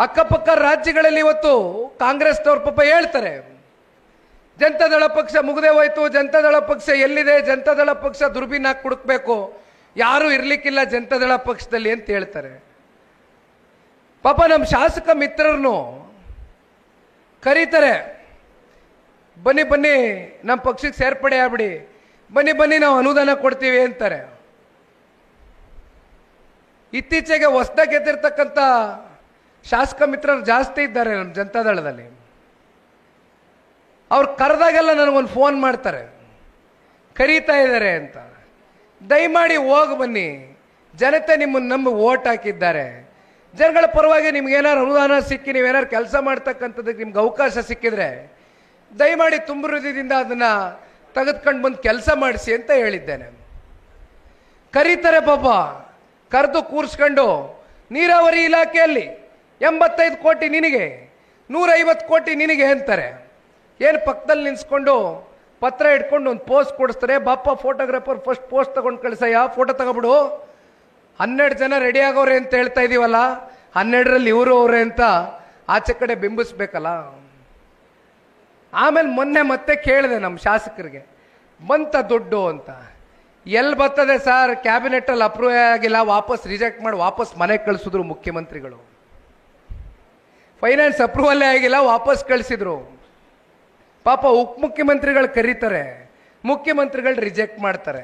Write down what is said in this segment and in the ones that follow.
ಅಕ್ಕಪಕ್ಕ ರಾಜ್ಯಗಳಲ್ಲಿ ಇವತ್ತು ಕಾಂಗ್ರೆಸ್ನವ್ರ ಪಾಪ ಹೇಳ್ತಾರೆ, ಜನತಾದಳ ಪಕ್ಷ ಮುಗದೆ ಹೋಯ್ತು, ಜನತಾದಳ ಪಕ್ಷ ಎಲ್ಲಿದೆ, ಜನತಾದಳ ಪಕ್ಷ ದುರ್ಬಿನ್ ಹಾಕಿ ಹುಡುಕ್ಬೇಕು, ಯಾರು ಇರ್ಲಿಕ್ಕಿಲ್ಲ ಜನತಾದಳ ಪಕ್ಷದಲ್ಲಿ ಅಂತ ಹೇಳ್ತಾರೆ. ಪಾಪ ನಮ್ಮ ಶಾಸಕ ಮಿತ್ರರನ್ನು ಕರೀತಾರೆ, ಬನ್ನಿ ಬನ್ನಿ ನಮ್ಮ ಪಕ್ಷಕ್ಕೆ ಸೇರ್ಪಡೆ ಆಗ್ಬಿಡಿ, ಬನ್ನಿ ಬನ್ನಿ ನಾವು ಅನುದಾನ ಕೊಡ್ತೀವಿ ಅಂತಾರೆ. ಇತ್ತೀಚೆಗೆ ಹೊಸದಾಗಿ ಗೆದ್ದಿರ್ತಕ್ಕಂಥ ಶಾಸಕ ಮಿತ್ರರು ಜಾಸ್ತಿ ಇದ್ದಾರೆ ನಮ್ಮ ಜನತಾದಳದಲ್ಲಿ. ಅವ್ರು ಕರೆದಾಗೆಲ್ಲ ನನಗೊಂದು ಫೋನ್ ಮಾಡ್ತಾರೆ, ಕರೀತಾ ಇದ್ದಾರೆ ಅಂತ. ದಯಮಾಡಿ ಹೋಗಿ ಬನ್ನಿ, ಜನತೆ ನಿಮ್ಮನ್ನು ನಂಬಿ ಓಟ್ ಹಾಕಿದ್ದಾರೆ, ಜನಗಳ ಪರವಾಗಿ ನಿಮ್ಗೇನಾರು ಅನುದಾನ ಸಿಕ್ಕಿ ನೀವೇನಾರು ಕೆಲಸ ಮಾಡ್ತಕ್ಕಂಥದ್ದಕ್ಕೆ ನಿಮ್ಗೆ ಅವಕಾಶ ಸಿಕ್ಕಿದ್ರೆ ದಯಮಾಡಿ ತುಂಬ ಹೃದಯದಿಂದ ಅದನ್ನು ತೆಗೆದುಕೊಂಡು ಬಂದು ಕೆಲಸ ಮಾಡಿಸಿ ಅಂತ ಹೇಳಿದ್ದೇನೆ. ಕರೀತಾರೆ ಪಾಪ, ಕರೆದು ಕೂರಿಸ್ಕೊಂಡು ನೀರಾವರಿ ಇಲಾಖೆಯಲ್ಲಿ 85 ಕೋಟಿ ನಿನಗೆ, 150 ಕೋಟಿ ನಿನಗೆ ಅಂತಾರೆ. ಏನು ಪಕ್ಕದಲ್ಲಿ ನಿಲ್ಸ್ಕೊಂಡು ಪತ್ರ ಇಟ್ಕೊಂಡು ಒಂದು ಪೋಸ್ಟ್ ಕೊಡಿಸ್ತಾರೆ, ಬಾಪ ಫೋಟೋಗ್ರಾಫರ್ ಫಸ್ಟ್ ಪೋಸ್ಟ್ ತಗೊಂಡು ಕಳಿಸಯ್ಯ, ಫೋಟೋ ತಗೊಬಿಡು, 12 ಜನ ರೆಡಿ ಆಗೋರೆ ಅಂತ ಹೇಳ್ತಾ ಇದೀವಲ್ಲ, 12ರಲ್ಲಿ ಇವರು ಅವರೇ ಅಂತ ಆಚೆ ಕಡೆ ಬಿಂಬಿಸ್ಬೇಕಲ್ಲ. ಆಮೇಲೆ ಮೊನ್ನೆ ಮತ್ತೆ ಕೇಳಿದೆ ನಮ್ಮ ಶಾಸಕರಿಗೆ, ಬಂತ ದುಡ್ಡು ಅಂತ. ಎಲ್ಲಿ ಬರ್ತದೆ ಸರ್, ಕ್ಯಾಬಿನೆಟಲ್ಲಿ ಅಪ್ರೂವ್ ಆಗಿಲ್ಲ, ವಾಪಸ್ ರಿಜೆಕ್ಟ್ ಮಾಡಿ ವಾಪಸ್ ಮನೆಗೆ ಕಳಿಸಿದ್ರು ಮುಖ್ಯಮಂತ್ರಿಗಳು. ಫೈನಾನ್ಸ್ ಅಪ್ರೂವಲ್ಲೇ ಆಗಿಲ್ಲ, ವಾಪಸ್ ಕಳಿಸಿದ್ರು. ಪಾಪ ಉಪಮುಖ್ಯಮಂತ್ರಿಗಳು ಕರೀತಾರೆ, ಮುಖ್ಯಮಂತ್ರಿಗಳು ರಿಜೆಕ್ಟ್ ಮಾಡ್ತಾರೆ.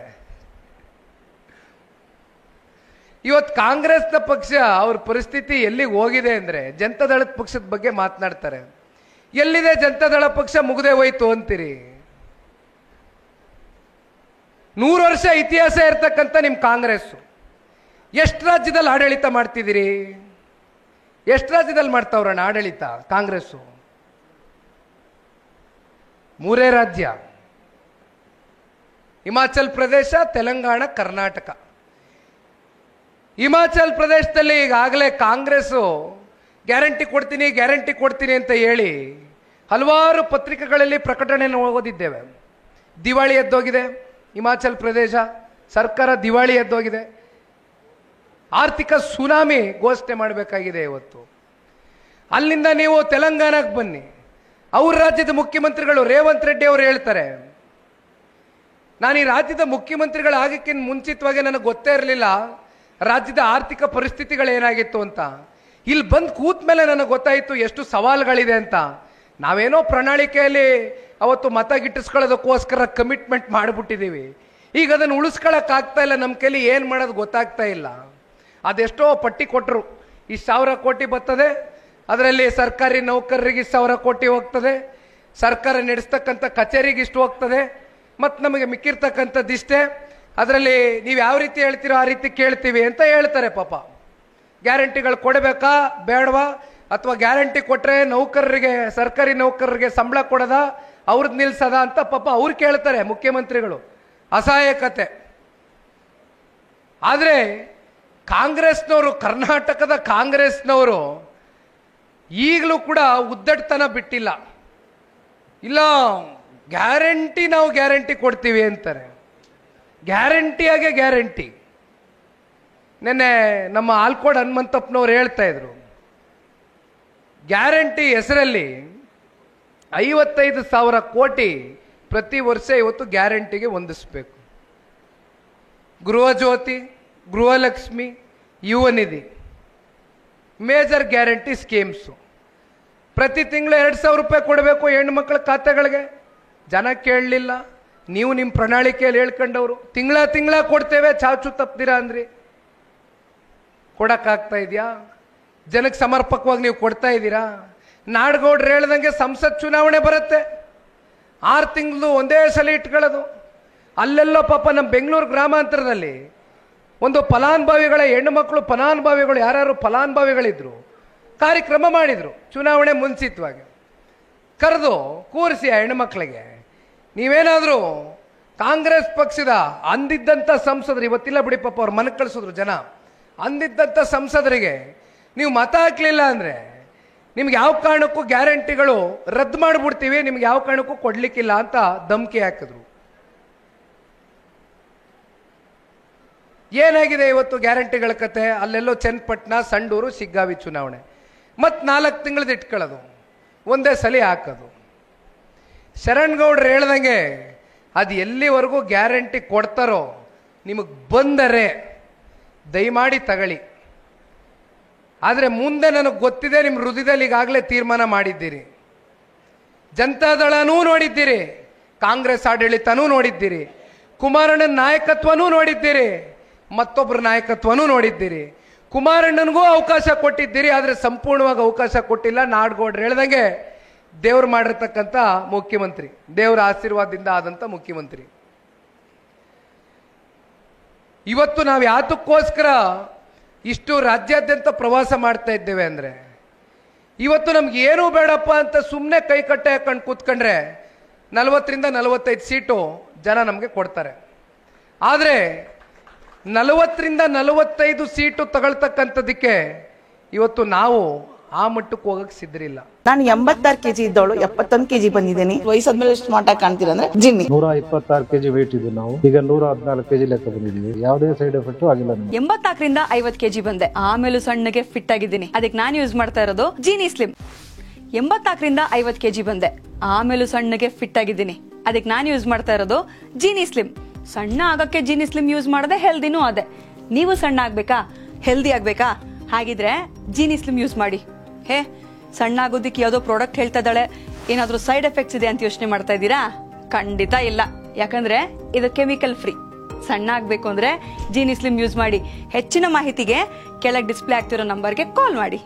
ಇವತ್ತು ಕಾಂಗ್ರೆಸ್ನ ಪಕ್ಷ ಅವ್ರ ಪರಿಸ್ಥಿತಿ ಎಲ್ಲಿಗೆ ಹೋಗಿದೆ ಅಂದರೆ ಜನತಾದಳದ ಪಕ್ಷದ ಬಗ್ಗೆ ಮಾತನಾಡ್ತಾರೆ. ಎಲ್ಲಿದೆ ಜನತಾದಳ ಪಕ್ಷ, ಮುಗದೆ ಹೋಯ್ತು ಅಂತೀರಿ. 100 ವರ್ಷ ಇತಿಹಾಸ ಇರ್ತಕ್ಕಂಥ ನಿಮ್ಮ ಕಾಂಗ್ರೆಸ್ ಎಷ್ಟು ರಾಜ್ಯದಲ್ಲಿ ಆಡಳಿತ ಮಾಡ್ತಿದ್ದೀರಿ? ಎಷ್ಟು ರಾಜ್ಯದಲ್ಲಿ ಮಾಡ್ತಾವ್ರಣ್ಣ ಆಡಳಿತ ಕಾಂಗ್ರೆಸ್ಸು? 3 ರಾಜ್ಯ, ಹಿಮಾಚಲ್ ಪ್ರದೇಶ, ತೆಲಂಗಾಣ, ಕರ್ನಾಟಕ. ಹಿಮಾಚಲ್ ಪ್ರದೇಶದಲ್ಲಿ ಈಗಾಗಲೇ ಕಾಂಗ್ರೆಸ್ಸು ಗ್ಯಾರಂಟಿ ಕೊಡ್ತೀನಿ ಗ್ಯಾರಂಟಿ ಕೊಡ್ತೀನಿ ಅಂತ ಹೇಳಿ ಹಲವಾರು ಪತ್ರಿಕೆಗಳಲ್ಲಿ ಪ್ರಕಟಣೆಯನ್ನು ಓದಿದ್ದೇವೆ. ದಿವಾಳಿ ಎದ್ದೋಗಿದೆ ಹಿಮಾಚಲ್ ಪ್ರದೇಶ ಸರ್ಕಾರ, ದಿವಾಳಿ ಎದ್ದೋಗಿದೆ. ಆರ್ಥಿಕ ಸುನಾಮಿ ಘೋಷಣೆ ಮಾಡಬೇಕಾಗಿದೆ ಇವತ್ತು. ಅಲ್ಲಿಂದ ನೀವು ತೆಲಂಗಾಣಕ್ಕೆ ಬನ್ನಿ, ಅವ್ರ ರಾಜ್ಯದ ಮುಖ್ಯಮಂತ್ರಿಗಳು ರೇವಂತ್ ರೆಡ್ಡಿ ಅವರು ಹೇಳ್ತಾರೆ, ನಾನು ಈ ರಾಜ್ಯದ ಮುಖ್ಯಮಂತ್ರಿಗಳಾಗಕ್ಕಿಂತ ಮುಂಚಿತವಾಗಿ ನನಗೆ ಗೊತ್ತೇ ಇರಲಿಲ್ಲ ರಾಜ್ಯದ ಆರ್ಥಿಕ ಪರಿಸ್ಥಿತಿಗಳೇನಾಗಿತ್ತು ಅಂತ. ಇಲ್ಲಿ ಬಂದು ಕೂತ ಮೇಲೆ ನನಗೆ ಗೊತ್ತಾಯಿತು ಎಷ್ಟು ಸವಾಲುಗಳಿದೆ ಅಂತ. ನಾವೇನೋ ಪ್ರಣಾಳಿಕೆಯಲ್ಲಿ ಅವತ್ತು ಮತ ಗಿಟ್ಟಿಸ್ಕೊಳ್ಳೋದಕ್ಕೋಸ್ಕರ ಕಮಿಟ್ಮೆಂಟ್ ಮಾಡಿಬಿಟ್ಟಿದ್ದೀವಿ, ಈಗ ಅದನ್ನು ಉಳಿಸ್ಕೊಳ್ಳೋಕ್ಕಾಗ್ತಾ ಇಲ್ಲ, ನಮ್ಮ ಕೈಲಿ ಏನು ಮಾಡೋದು ಗೊತ್ತಾಗ್ತಾ ಇಲ್ಲ. ಅದೆಷ್ಟೋ ಪಟ್ಟಿ ಕೊಟ್ಟರು, ಈ 1000 ಕೋಟಿ ಬರ್ತದೆ, ಅದರಲ್ಲಿ ಸರ್ಕಾರಿ ನೌಕರರಿಗೆ 1000 ಕೋಟಿ ಹೋಗ್ತದೆ, ಸರ್ಕಾರ ನಡೆಸ್ತಕ್ಕಂಥ ಕಚೇರಿಗೆ ಇಷ್ಟು ಹೋಗ್ತದೆ, ಮತ್ತು ನಮಗೆ ಮಿಕ್ಕಿರ್ತಕ್ಕಂಥದ್ದಿಷ್ಟೇ, ಅದರಲ್ಲಿ ನೀವು ಯಾವ ರೀತಿ ಹೇಳ್ತೀರೋ ಆ ರೀತಿ ಕೇಳ್ತೀವಿ ಅಂತ ಹೇಳ್ತಾರೆ. ಪಾಪ ಗ್ಯಾರಂಟಿಗಳು ಕೊಡಬೇಕಾ ಬೇಡವಾ, ಅಥವಾ ಗ್ಯಾರಂಟಿ ಕೊಟ್ಟರೆ ನೌಕರರಿಗೆ, ಸರ್ಕಾರಿ ನೌಕರರಿಗೆ ಸಂಬಳ ಕೊಡೋದ, ಅವ್ರದ್ದು ನಿಲ್ಸದ ಅಂತ ಪಾಪ ಅವ್ರು ಕೇಳ್ತಾರೆ ಮುಖ್ಯಮಂತ್ರಿಗಳು. ಅಸಹಾಯಕತೆ. ಆದರೆ ಕಾಂಗ್ರೆಸ್ನವರು, ಕರ್ನಾಟಕದ ಕಾಂಗ್ರೆಸ್ನವರು ಈಗಲೂ ಕೂಡ ಉದ್ದಟತನ ಬಿಟ್ಟಿಲ್ಲ. ಇಲ್ಲ ಗ್ಯಾರಂಟಿ, ನಾವು ಗ್ಯಾರಂಟಿ ಕೊಡ್ತೀವಿ ಅಂತಾರೆ. ಗ್ಯಾರಂಟಿಯಾಗೆ ಗ್ಯಾರಂಟಿ. ನೆನ್ನೆ ನಮ್ಮ ಆಲ್ಕೋಡ್ ಹನುಮಂತಪ್ಪನವ್ರು ಹೇಳ್ತಾ ಇದ್ರು, ಗ್ಯಾರಂಟಿ ಹೆಸರಲ್ಲಿ 55,000 ಕೋಟಿ ಪ್ರತಿ ವರ್ಷ ಇವತ್ತು ಗ್ಯಾರಂಟಿಗೆ ಹೊಂದಿಸ್ಬೇಕು. ಗೃಹ ಜ್ಯೋತಿ, ಗೃಹಲಕ್ಷ್ಮಿ, ಯುವ ನಿಧಿ, ಮೇಜರ್ ಗ್ಯಾರಂಟಿ ಸ್ಕೀಮ್ಸು. ಪ್ರತಿ ತಿಂಗಳು 2,000 ರೂಪಾಯಿ ಕೊಡಬೇಕು ಹೆಣ್ಣು ಮಕ್ಕಳ ಖಾತೆಗಳಿಗೆ. ಜನ ಕೇಳಲಿಲ್ಲ, ನೀವು ನಿಮ್ಮ ಪ್ರಣಾಳಿಕೆಯಲ್ಲಿ ಹೇಳ್ಕೊಂಡವರು ತಿಂಗಳ ಕೊಡ್ತೇವೆ, ಚಾಚು ತಪ್ತೀರಾ ಅಂದ್ರಿ. ಕೊಡಕ್ಕಾಗ್ತಾ ಇದೆಯಾ? ಜನಕ್ಕೆ ಸಮರ್ಪಕವಾಗಿ ನೀವು ಕೊಡ್ತಾ ಇದ್ದೀರಾ? ನಾಡಗೌಡ್ರು ಹೇಳ್ದಂಗೆ ಸಂಸತ್ ಚುನಾವಣೆ ಬರುತ್ತೆ, 6 ತಿಂಗಳು ಒಂದೇ ಸಲ ಇಟ್ಕೊಳ್ಳೋದು. ಅಲ್ಲೆಲ್ಲೋ ಪಾಪ ನಮ್ಮ ಬೆಂಗಳೂರು ಗ್ರಾಮಾಂತರದಲ್ಲಿ ಒಂದು ಫಲಾನುಭವಿಗಳ ಹೆಣ್ಣು ಮಕ್ಕಳು, ಫಲಾನುಭವಿಗಳು ಯಾರ್ಯಾರು ಫಲಾನುಭವಿಗಳಿದ್ರು, ಕಾರ್ಯಕ್ರಮ ಮಾಡಿದರು. ಚುನಾವಣೆ ಮುಂಚಿತವಾಗಿ ಕರೆದು ಕೂರಿಸಿ ಆ ಹೆಣ್ಣುಮಕ್ಕಳಿಗೆ, ನೀವೇನಾದರೂ ಕಾಂಗ್ರೆಸ್ ಪಕ್ಷದ ಅಂದಿದ್ದಂಥ ಸಂಸದರು, ಇವತ್ತಿಲ್ಲ ಬಿಡಿ ಪಾಪ ಅವ್ರು ಮನೆಗೆ ಕಳಿಸಿದ್ರು ಜನ, ಅಂದಿದ್ದಂಥ ಸಂಸದರಿಗೆ ನೀವು ಮತ ಹಾಕಲಿಲ್ಲ ಅಂದರೆ ನಿಮ್ಗೆ ಯಾವ ಕಾರಣಕ್ಕೂ ಗ್ಯಾರಂಟಿಗಳು ರದ್ದು ಮಾಡಿಬಿಡ್ತೀವಿ, ನಿಮ್ಗೆ ಯಾವ ಕಾರಣಕ್ಕೂ ಕೊಡ್ಲಿಕ್ಕಿಲ್ಲ ಅಂತ ಧಮಕಿ ಹಾಕಿದ್ರು. ಏನಾಗಿದೆ ಇವತ್ತು ಗ್ಯಾರಂಟಿಗಳ ಕತೆ? ಅಲ್ಲೆಲ್ಲೋ ಚನ್ನಪಟ್ಟಣ, ಸಂಡೂರು, ಶಿಗ್ಗಾವಿ ಚುನಾವಣೆ. ಮತ್ತು 4 ತಿಂಗಳದ್ದು ಇಟ್ಕೊಳ್ಳೋದು, ಒಂದೇ ಸಲ ಹಾಕೋದು. ಶರಣ್ಗೌಡ್ರು ಹೇಳ್ದಂಗೆ ಅದು ಎಲ್ಲಿವರೆಗೂ ಗ್ಯಾರಂಟಿ ಕೊಡ್ತಾರೋ ನಿಮಗೆ ಬಂದರೆ ದಯಮಾಡಿ ತಗೊಳ್ಳಿ. ಆದರೆ ಮುಂದೆ ನನಗೆ ಗೊತ್ತಿದೆ, ನಿಮ್ಮ ಹೃದಯದಲ್ಲಿ ಈಗಾಗಲೇ ತೀರ್ಮಾನ ಮಾಡಿದ್ದೀರಿ. ಜನತಾದಳನೂ ನೋಡಿದ್ದೀರಿ, ಕಾಂಗ್ರೆಸ್ ಆಡಳಿತನೂ ನೋಡಿದ್ದೀರಿ, ಕುಮಾರಣ್ಣನ ನಾಯಕತ್ವನೂ ನೋಡಿದ್ದೀರಿ, ಮತ್ತೊಬ್ಬರ ನಾಯಕತ್ವನೂ ನೋಡಿದ್ದೀರಿ. ಕುಮಾರಣ್ಣನಿಗೂ ಅವಕಾಶ ಕೊಟ್ಟಿದ್ದೀರಿ, ಆದರೆ ಸಂಪೂರ್ಣವಾಗಿ ಅವಕಾಶ ಕೊಟ್ಟಿಲ್ಲ. ನಾಡಗೌಡರು ಹೇಳ್ದಂಗೆ ದೇವ್ರು ಮಾಡಿರ್ತಕ್ಕಂಥ ಮುಖ್ಯಮಂತ್ರಿ, ದೇವರ ಆಶೀರ್ವಾದದಿಂದ ಆದಂಥ ಮುಖ್ಯಮಂತ್ರಿ. ಇವತ್ತು ನಾವು ಯಾತಕ್ಕೋಸ್ಕರ ಇಷ್ಟು ರಾಜ್ಯಾದ್ಯಂತ ಪ್ರವಾಸ ಮಾಡ್ತಾ ಇದ್ದೇವೆ ಅಂದರೆ, ಇವತ್ತು ನಮ್ಗೆ ಏನೂ ಬೇಡಪ್ಪ ಅಂತ ಸುಮ್ಮನೆ ಕೈ ಕಟ್ಟೆ ಹಾಕೊಂಡು ಕೂತ್ಕೊಂಡ್ರೆ 40ರಿಂದ 45 ಸೀಟು ಜನ ನಮಗೆ ಕೊಡ್ತಾರೆ. ಆದರೆ 40ರಿಂದ 45 ಸೀಟು ತಗೊಳ್ತಕ್ಕಂಥದ್ದಕ್ಕೆ ಇವತ್ತು ನಾವು ಆ ಮಟ್ಟಕ್ಕೆ ಹೋಗಕ್ಕೆ ಸಿದ್ಧರಿಲ್ಲ. ನಾನು 86 kg ಇದ್ದವಳು 71 kg ಬಂದಿದ್ದೀನಿ. ವಯಸ್ಸಾದ್ಮೇಲೆ ಸ್ಮಾರ್ಟ್ ಆಗಿ ಕಾಣ್ತೀರಾ ಅಂದ್ರೆ ಜಿನ್ನಿ. 126 kg ವೇಟ್ ಇದೆ. ನಾವು ಈಗ 114 kg ಲೆಕ್ಕ ಬಂದಿದ್ದೀವಿ. ಯಾವುದೇ ಸೈಡ್ ಎಫೆಕ್ಟ್ ಆಗಿಲ್ಲ. 84ರಿಂದ 50 kg ಬಂದೆ, ಆಮೇಲೂ ಸಣ್ಣಗೆ ಫಿಟ್ ಆಗಿದ್ದೀನಿ. ಅದಕ್ಕೆ ನಾನು ಯೂಸ್ ಮಾಡ್ತಾ ಇರೋದು ಜೀನಿ ಸ್ಲಿಮ್. 84ರಿಂದ 50 kg ಬಂದೆ, ಆಮೇಲೂ ಸಣ್ಣಗೆ ಫಿಟ್ ಆಗಿದ್ದೀನಿ. ಅದಕ್ಕೆ ನಾನು ಯೂಸ್ ಮಾಡ್ತಾ ಇರೋದು ಜೀನಿ ಸ್ಲಿಮ್. ಸಣ್ಣ ಆಗಕ್ಕೆ ಜೀನಿ ಸ್ಲಿಮ್ ಯೂಸ್ ಮಾಡದೆ ಹೆಲ್ದಿನೂ ಅದೇ. ನೀವು ಸಣ್ಣ ಆಗ್ಬೇಕಾ, ಹೆಲ್ದಿ ಆಗ್ಬೇಕಾ? ಹಾಗಿದ್ರೆ ಜೀನಿ ಸ್ಲಿಮ್ ಯೂಸ್ ಮಾಡಿ. ಹೇ, ಸಣ್ಣ ಆಗೋದಿಕ್ಕೆ ಯಾವುದೋ ಪ್ರಾಡಕ್ಟ್ ಹೇಳ್ತಾ ಇದ್ದಾಳೆ, ಏನಾದ್ರೂ ಸೈಡ್ ಎಫೆಕ್ಟ್ಸ್ ಇದೆ ಅಂತ ಯೋಚನೆ ಮಾಡ್ತಾ ಇದ್ದೀರಾ? ಖಂಡಿತ ಇಲ್ಲ, ಯಾಕಂದ್ರೆ ಇದು ಕೆಮಿಕಲ್ ಫ್ರೀ. ಸಣ್ಣ ಆಗ್ಬೇಕು ಅಂದ್ರೆ ಜೀನಿ ಸ್ಲಿಮ್ ಯೂಸ್ ಮಾಡಿ. ಹೆಚ್ಚಿನ ಮಾಹಿತಿಗೆ ಕೆಳಗೆ ಡಿಸ್ಪ್ಲೇ ಆಗ್ತಿರೋ ನಂಬರ್ಗೆ ಕಾಲ್ ಮಾಡಿ.